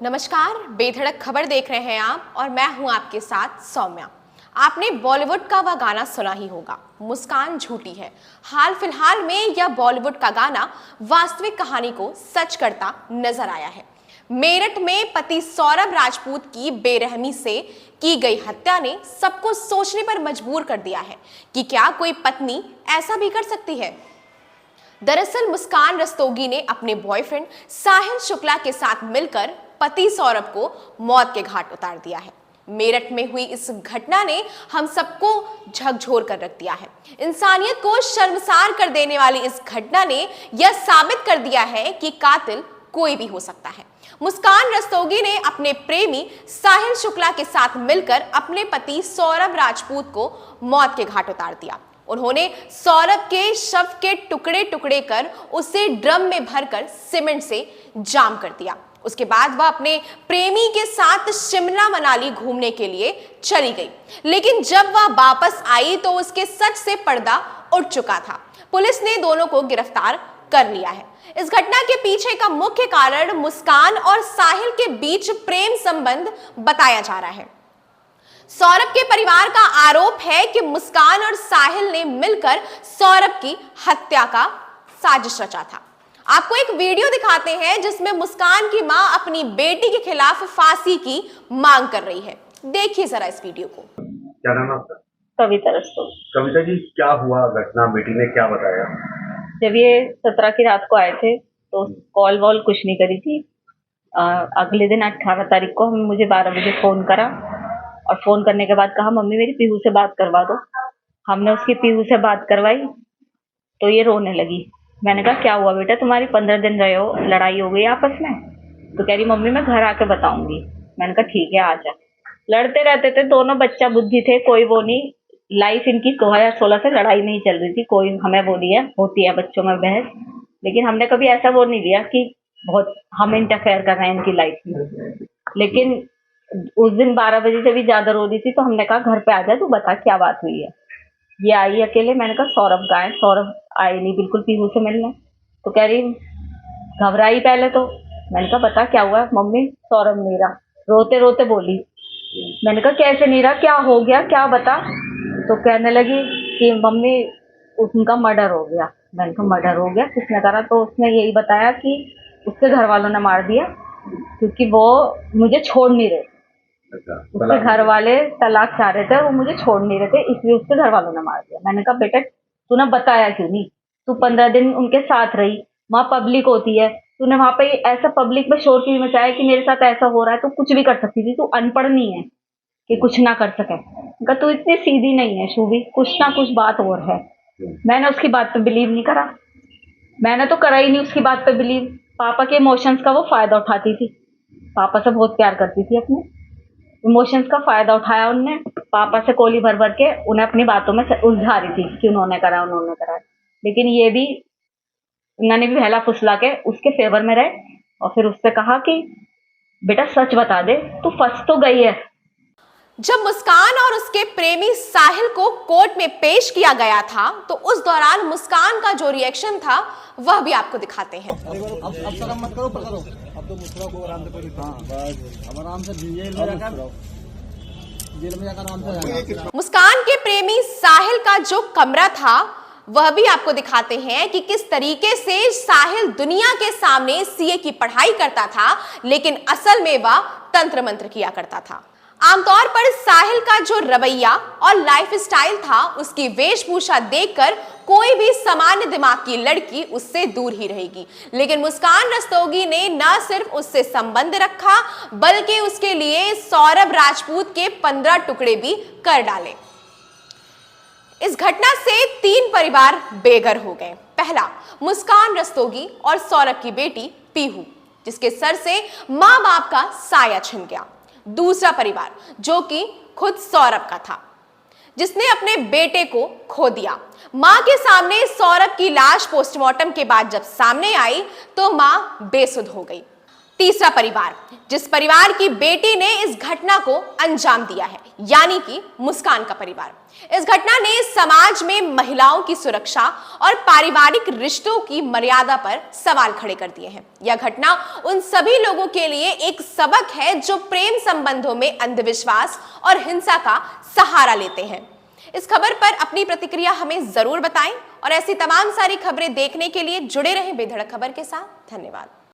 नमस्कार, बेधड़क खबर देख रहे हैं आप और मैं हूं आपके साथ सौम्या। आपने बॉलीवुड का वह गाना सुना ही होगा, मुस्कान झूठी है। हाल फिलहाल में यह बॉलीवुड का गाना वास्तविक कहानी को सच करता नजर आया है। मेरठ में पति सौरभ राजपूत की बेरहमी से की गई हत्या ने सबको सोचने पर मजबूर कर दिया है कि क्या कोई पत्नी ऐसा भी कर सकती है। दरअसल मुस्कान रस्तोगी ने अपने बॉयफ्रेंड साहिल शुक्ला के साथ मिलकर पति सौरभ को मौत के घाट उतार दिया है। मेरठ में हुई इस घटना ने हम सबको झकझोर कर रख दिया है। इंसानियत को शर्मसार कर देने वाली इस घटना ने यह साबित कर दिया है कि कातिल कोई भी हो सकता है। मुस्कान रस्तोगी ने अपने प्रेमी साहिल शुक्ला के साथ मिलकर अपने पति सौरभ राजपूत को मौत के घाट उतार दिया। उन्होंने सौरभ के शव के टुकड़े टुकड़े कर उसे ड्रम में भरकर सीमेंट से जाम कर दिया। उसके बाद वह अपने प्रेमी के साथ शिमला मनाली घूमने के लिए चली गई, लेकिन जब वह वापस आई तो उसके सच से पर्दा उठ चुका था। पुलिस ने दोनों को गिरफ्तार कर लिया है। इस घटना के पीछे का मुख्य कारण मुस्कान और साहिल के बीच प्रेम संबंध बताया जा रहा है। सौरभ के परिवार का आरोप है कि मुस्कान और साहिल ने मिलकर सौरभ की हत्या का साजिश रचा था। आपको एक वीडियो दिखाते हैं जिसमें मुस्कान की मां अपनी बेटी के खिलाफ फांसी की मांग कर रही है। देखिए जरा इस वीडियो को। क्या नाम है आपका? कविता रस्तोगी। कविता जी, क्या हुआ घटना? बेटी ने क्या बताया? जब ये 17 की रात को आए थे तो कॉल वॉल कुछ नहीं करी थी। अगले दिन 18 तारीख को मुझे 12 बजे फोन करा और फोन करने के बाद कहा मम्मी मेरी पीहू से बात करवा दो। हमने उसकी पीहू से बात करवाई तो ये रोने लगी। मैंने कहा क्या हुआ बेटा, तुम्हारी 15 दिन रहे हो, लड़ाई हो गई आपस में? तो कह रही मम्मी मैं घर आके बताऊंगी। मैंने कहा ठीक है आ जा। लड़ते रहते थे दोनों, बच्चा बुद्धि थे, कोई वो नहीं। लाइफ इनकी 2016 से लड़ाई नहीं चल रही थी। कोई हमें वो नहीं है, होती है बच्चों में बहस, लेकिन हमने कभी ऐसा वो नहीं लिया कि बहुत हम इंटरफेयर कर रहे हैं इनकी लाइफ में। लेकिन उस दिन 12 बजे से भी ज्यादा रो रही थी तो हमने कहा घर पे आ जा, तू बता क्या बात हुई है। ये आई अकेले। मैंने कहा सौरभ कहाँ है? सौरभ आए नहीं बिल्कुल पीहू से मिलने। तो कह रही घबराई पहले तो। मैंने कहा बता क्या हुआ? मम्मी सौरभ नहीं रहा, रोते रोते बोली। मैंने कहा कैसे नहीं रहा, क्या हो गया, क्या बता? तो कहने लगी कि मम्मी उनका मर्डर हो गया। मैंने कहा मर्डर हो गया, किसने करा? तो उसने यही बताया कि उसके घर वालों ने मार दिया क्योंकि वो मुझे छोड़ नहीं रहे। उसके घर वाले तलाक चाह रहे थे, वो मुझे छोड़ नहीं रहे थे, इसलिए उसके घर वालों ने मार दिया। मैंने कहा बेटा तूने बताया क्यों नहीं? तू 15 दिन उनके साथ रही, वहाँ पब्लिक होती है, तूने वहां पे ऐसा पब्लिक में शोर क्यों मचाया कि मेरे साथ ऐसा हो रहा है? तू कुछ भी कर सकती थी, तू अनपढ़ नहीं है कि कुछ ना कर सके। तू इतनी सीधी नहीं है शूभी, कुछ ना कुछ बात और है। मैंने उसकी बात पे बिलीव नहीं करा, मैंने तो करा ही नहीं उसकी बात पे बिलीव। पापा के इमोशंस का वो फायदा उठाती थी, पापा से बहुत प्यार करती थी, अपने इमोशंस का फायदा उठाया उनने। पापा से कोली भर भर के उन्हें अपनी बातों में उलझा रही थी कि उन्होंने करा उन्होंने करा। लेकिन ये भी उन्होंने भी बहला फुसला के उसके फेवर में रहे और फिर उससे कहा कि बेटा सच बता दे, तू फंस तो गई है। जब मुस्कान और उसके प्रेमी साहिल को कोर्ट में पेश किया गया था तो उस दौरान मुस्कान का जो रिएक्शन था वह भी आपको दिखाते हैं। अब शर्म मत करो, करो। अब तो मुस्कुराओ को आराम से कोई। हाँ बस अब आराम से जेल में जाकर आराम से। मुस्कान के प्रेमी साहिल का जो कमरा था वह भी आपको दिखाते हैं कि किस तरीके से साहिल दुनिया के सामने सीए की पढ़ाई करता था, लेकिन असल में वह तंत्र मंत्र किया करता था। आमतौर पर साहिल का जो रवैया और लाइफस्टाइल था, उसकी वेशभूषा देखकर कोई भी सामान्य दिमाग की लड़की उससे दूर ही रहेगी। लेकिन मुस्कान रस्तोगी ने न सिर्फ उससे संबंध रखा बल्कि उसके लिए सौरभ राजपूत के 15 टुकड़े भी कर डाले। इस घटना से 3 परिवार बेघर हो गए। पहला, मुस्कान रस्तोगी और सौरभ की बेटी पीहू, जिसके सर से मां बाप का साया छिन गया। दूसरा परिवार जो कि खुद सौरभ का था, जिसने अपने बेटे को खो दिया। मां के सामने सौरभ की लाश पोस्टमार्टम के बाद जब सामने आई तो मां बेसुध हो गई। तीसरा परिवार, जिस परिवार की बेटी ने इस घटना को अंजाम दिया है, यानी कि मुस्कान का परिवार। इस घटना ने समाज में महिलाओं की सुरक्षा और पारिवारिक रिश्तों की मर्यादा पर सवाल खड़े कर दिए हैं। यह घटना उन सभी लोगों के लिए एक सबक है जो प्रेम संबंधों में अंधविश्वास और हिंसा का सहारा लेते हैं। इस खबर पर अपनी प्रतिक्रिया हमें जरूर बताएं और ऐसी तमाम सारी खबरें देखने के लिए जुड़े रहें बेधड़क खबर के साथ। धन्यवाद।